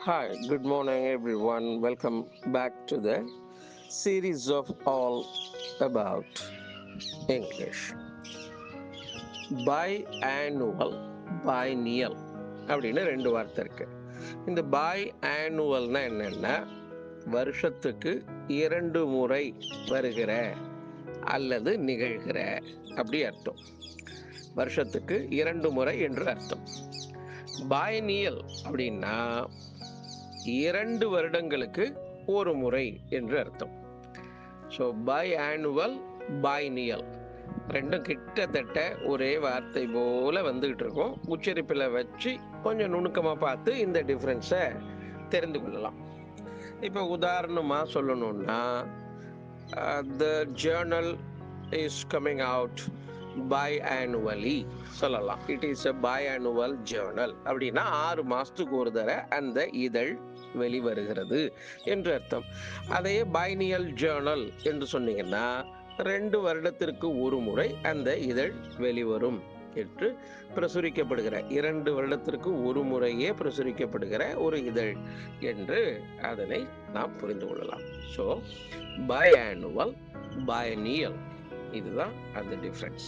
Hi, good morning everyone. Welcome back to the series of All About English. Biannual, biennial அப்படின்னு ரெண்டு வார்த்தை இருக்கு. இந்த biannualனா என்னன்னா வருஷத்துக்கு இரண்டு முறை வருகிற அல்லது நிகழ்கிற அப்படி அர்த்தம். வருஷத்துக்கு இரண்டு முறை என்று அர்த்தம். biennial அப்படின்னா 2 வருடங்களுக்கு ஒரு முறை என்று அர்த்தம். ஸோ biannual, biennial ரெண்டும் கிட்டத்தட்ட ஒரே வார்த்தை போல வந்துகிட்டு இருக்கும். உச்சரிப்பில் வச்சு கொஞ்சம் நுணுக்கமாக பார்த்து இந்த டிஃப்ரென்ஸை தெரிந்து கொள்ளலாம். இப்போ உதாரணமாக சொல்லணும்னா த Journal is coming out biannually சொல்லலாம். It is a biannual Journal அப்படின்னா 6 மாதத்துக்கு ஒரு தடவை அந்த இதழ் வெளிவருகிறது என்று அர்த்தம். அதையே பைனியல் ஜேர்னல் என்று சொன்னீங்கன்னா 2 வருடத்திற்கு ஒரு முறை அந்த இதழ் வெளிவரும் என்று பிரசுரிக்கப்படுகிற 2 வருடத்திற்கு ஒரு முறையே பிரசுரிக்கப்படுகிற ஒரு இதழ் என்று அதனை நாம் புரிந்து கொள்ளலாம். ஸோ biannual, biennial இதுதான் அந்த டிஃப்ரென்ஸ்.